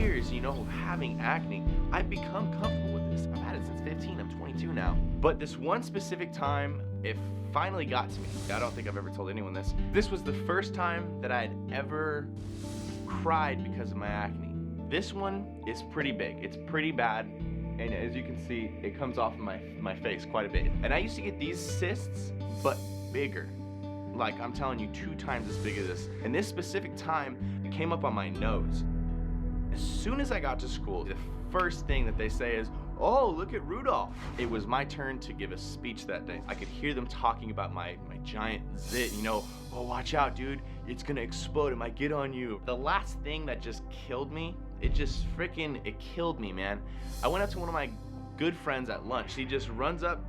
years, you know, of having acne, I've become comfortable with this. I've had it since 15, I'm 22 now. But this one specific time, it finally got to me. I don't think I've ever told anyone this. This was the first time that I had ever cried because of my acne. This one is pretty big, it's pretty bad. And as you can see, it comes off of my face quite a bit. And I used to get these cysts, but bigger. Like, I'm telling you, 2 times as big as this. And this specific time, it came up on my nose. As soon as I got to school, the first thing that they say is, oh, look at Rudolph. It was my turn to give a speech that day. I could hear them talking about my giant zit, you know, oh, watch out, dude, it's gonna explode, it might get on you. The last thing that just killed me, it killed me, man. I went up to one of my good friends at lunch. He just runs up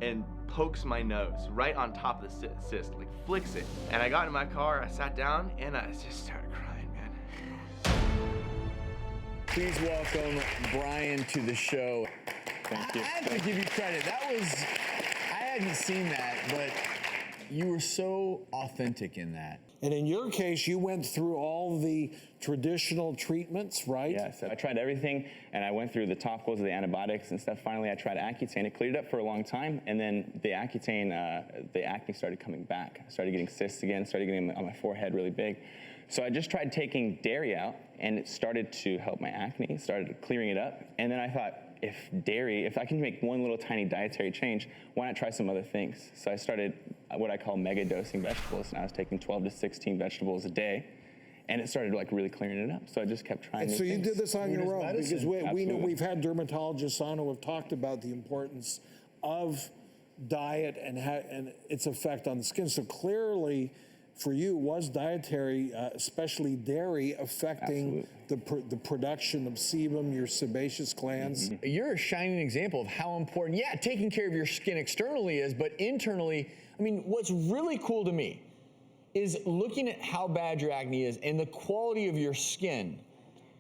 and pokes my nose right on top of the cyst, like flicks it. And I got in my car, I sat down, and I just started crying, man. Please welcome Brian to the show. Thank you. I have to give you credit. I hadn't seen that, but you were so authentic in that. And in your case, you went through all the traditional treatments, right? Yes, I tried everything, and I went through the topicals, the antibiotics and stuff. Finally, I tried Accutane. It cleared up for a long time, and then the Accutane, the acne started coming back. I started getting cysts again, started getting them on my forehead really big. So I just tried taking dairy out, and it started to help my acne, started clearing it up. And then I thought, if I can make one little tiny dietary change, why not try some other things? So I started what I call mega dosing vegetables, and I was taking 12 to 16 vegetables a day, and it started like really clearing it up. So I just kept trying. And so you did this on your own, medicine. because we know Absolutely. we've had dermatologists on who have talked about the importance of diet and its effect on the skin. So clearly, for you, was dietary, especially dairy, affecting the production of sebum, your sebaceous glands? Mm-hmm. You're a shining example of how important, taking care of your skin externally is, but internally, I mean, what's really cool to me is looking at how bad your acne is, and the quality of your skin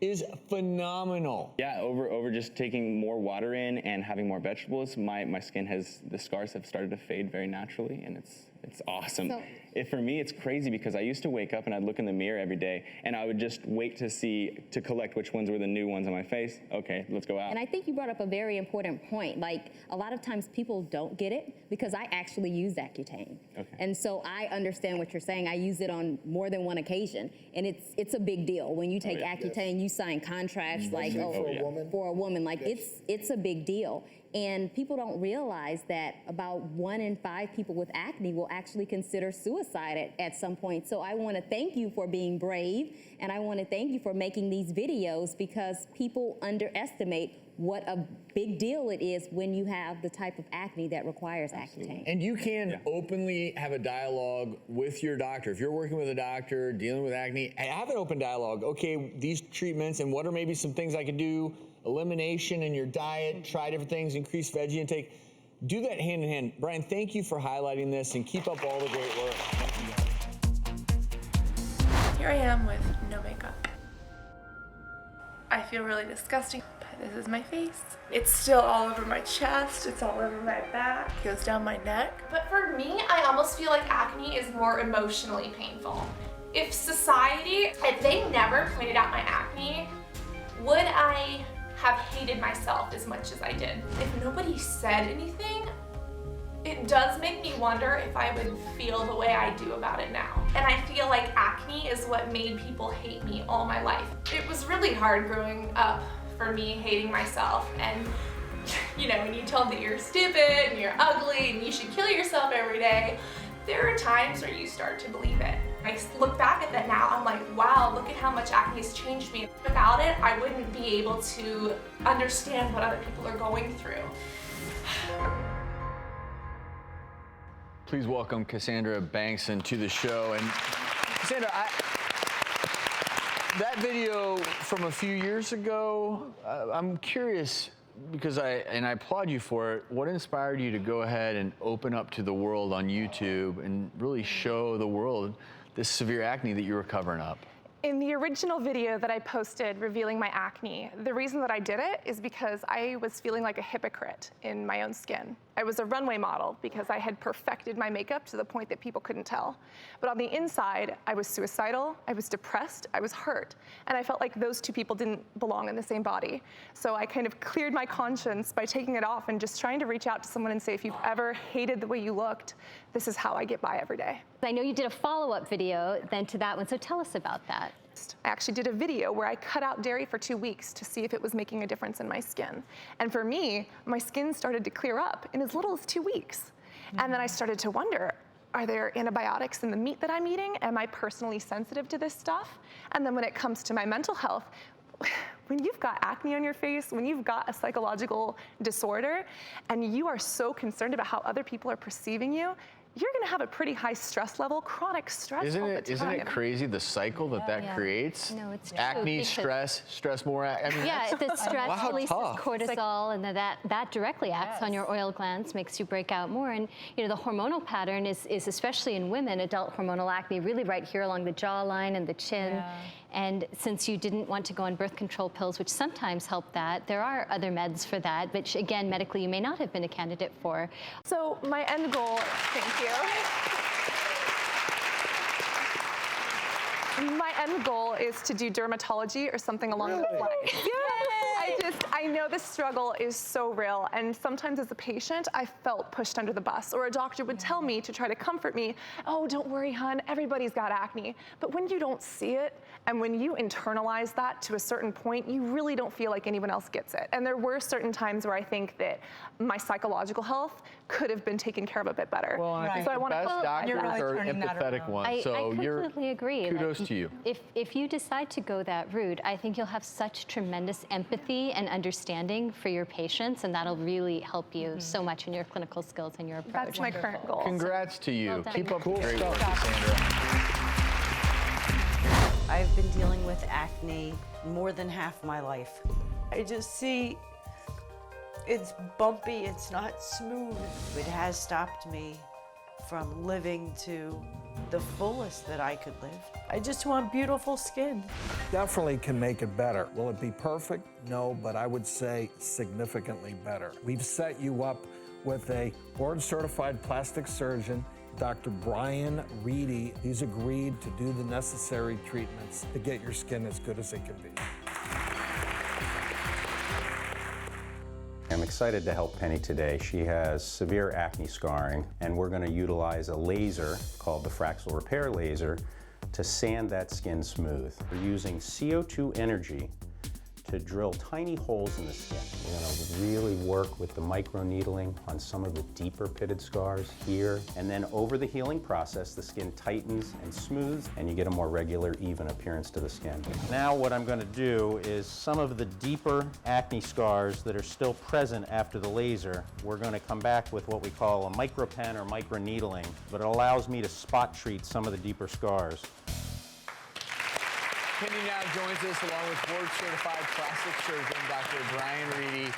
is phenomenal. Yeah, over just taking more water in and having more vegetables, my skin the scars have started to fade very naturally, and it's awesome. So, For me, it's crazy because I used to wake up and I'd look in the mirror every day, and I would just wait to collect which ones were the new ones on my face. Okay, let's go out. and I think you brought up a very important point. Like, a lot of times people don't get it because I actually use Accutane. Okay. And so I understand what you're saying. I use it on more than one occasion, and it's a big deal. When you take Accutane, you sign contracts like, for a woman, like it's a big deal. And people don't realize that about 1 in 5 people with acne will actually consider suicide at some point. So I want to thank you for being brave, and I want to thank you for making these videos, because people underestimate what a big deal it is when you have the type of acne that requires Accutane. And you can openly have a dialogue with your doctor. If you're working with a doctor, dealing with acne, have an open dialogue. Okay, these treatments, and what are maybe some things I could do? Elimination in your diet, try different things, increase veggie intake. Do that hand in hand. Brian, thank you for highlighting this, and keep up all the great work. Here I am with no makeup. I feel really disgusting, but this is my face. It's still all over my chest, it's all over my back, it goes down my neck. But for me, I almost feel like acne is more emotionally painful. If they never pointed out my acne, would I have hated myself as much as I did? If nobody said anything, it does make me wonder if I would feel the way I do about it now. And I feel like acne is what made people hate me all my life. It was really hard growing up for me, hating myself. And you know, when you told that you're stupid and you're ugly and you should kill yourself every day, there are times where you start to believe it. I look back at that now, I'm like, wow, look at how much acne has changed me. Without it, I wouldn't be able to understand what other people are going through. Please welcome Cassandra Bankson to the show. And Cassandra, that video from a few years ago, I'm curious, because I applaud you for it. What inspired you to go ahead and open up to the world on YouTube and really show the world this severe acne that you were covering up? In the original video that I posted revealing my acne, the reason that I did it is because I was feeling like a hypocrite in my own skin. I was a runway model because I had perfected my makeup to the point that people couldn't tell. But on the inside, I was suicidal, I was depressed, I was hurt, and I felt like those two people didn't belong in the same body. So I kind of cleared my conscience by taking it off and just trying to reach out to someone and say, if you've ever hated the way you looked, this is how I get by every day. I know you did a follow-up video then to that one, so tell us about that. I actually did a video where I cut out dairy for 2 weeks to see if it was making a difference in my skin. And for me, my skin started to clear up in as little as 2 weeks. And then I started to wonder, are there antibiotics in the meat that I'm eating? Am I personally sensitive to this stuff? And then when it comes to my mental health, when you've got acne on your face, when you've got a psychological disorder, and you are so concerned about how other people are perceiving you, you're gonna have a pretty high stress level, chronic stress all the time. Isn't it crazy the cycle that creates? No, it's true. Acne, stress more. I mean, Yeah, the stress releases tough. cortisol, and that directly acts on your oil glands, makes you break out more. And you know, the hormonal pattern is especially in women, adult hormonal acne, really right here along the jawline and the chin. Yeah. And since you didn't want to go on birth control pills, which sometimes help that, there are other meds for that, which again, medically you may not have been a candidate for. So my end goal, thank you. My end goal is to do dermatology or something along those lines. I know this struggle is so real, and sometimes as a patient, I felt pushed under the bus, or a doctor would tell me to try to comfort me, oh, don't worry, hon, everybody's got acne. But when you don't see it, and when you internalize that to a certain point, you really don't feel like anyone else gets it. And there were certain times where I think that my psychological health could have been taken care of a bit better. Well, I think the best doctors are empathetic ones, so I completely agree. Kudos to you. If you decide to go that route, I think you'll have such tremendous empathy and understanding for your patients, and that'll really help you so much in your clinical skills and your approach. That's my current goal. Congrats to you. Well done. Keep up the great work, Cassandra. I've been dealing with acne more than half my life. I just see it's bumpy, it's not smooth. It has stopped me from living to the fullest that I could live. I just want beautiful skin. Definitely can make it better. Will it be perfect? No, but I would say significantly better. We've set you up with a board-certified plastic surgeon, Dr. Brian Reedy. He's agreed to do the necessary treatments to get your skin as good as it can be. I'm excited to help Penny today. She has severe acne scarring, and we're going to utilize a laser called the Fraxel Repair Laser to sand that skin smooth. We're using CO2 energy to drill tiny holes in the skin. We're going to really work with the microneedling on some of the deeper pitted scars here, and then over the healing process, the skin tightens and smooths, and you get a more regular, even appearance to the skin. Now what I'm going to do is some of the deeper acne scars that are still present after the laser, we're going to come back with what we call a micropen or microneedling, but it allows me to spot treat some of the deeper scars. Penny now joins us along with board-certified plastic surgeon, Dr. Brian Reedy.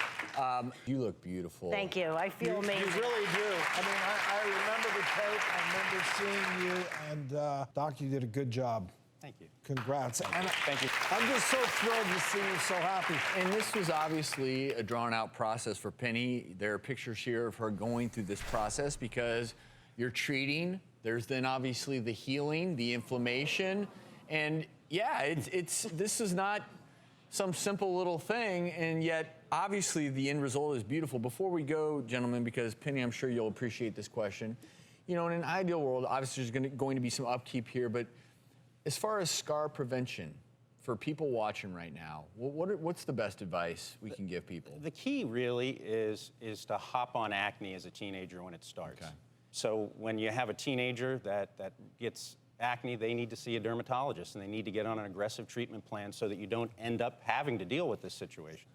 You look beautiful. Thank you. I feel amazing. You really do. I mean, I remember the tape. I remember seeing you, and Doc, you did a good job. Thank you. Congrats. Thank you. I'm just so thrilled to see you so happy. And this was obviously a drawn-out process for Penny. There are pictures here of her going through this process because you're treating. There's then obviously the healing, the inflammation, and yeah, this is not some simple little thing, and yet obviously the end result is beautiful. Before we go, gentlemen, because Penny, I'm sure you'll appreciate this question. You know, in an ideal world, obviously there's going to be some upkeep here, but as far as scar prevention for people watching right now, what's the best advice we can give people? The key really is to hop on acne as a teenager when it starts. Okay. So when you have a teenager that gets acne, they need to see a dermatologist, and they need to get on an aggressive treatment plan so that you don't end up having to deal with this situation.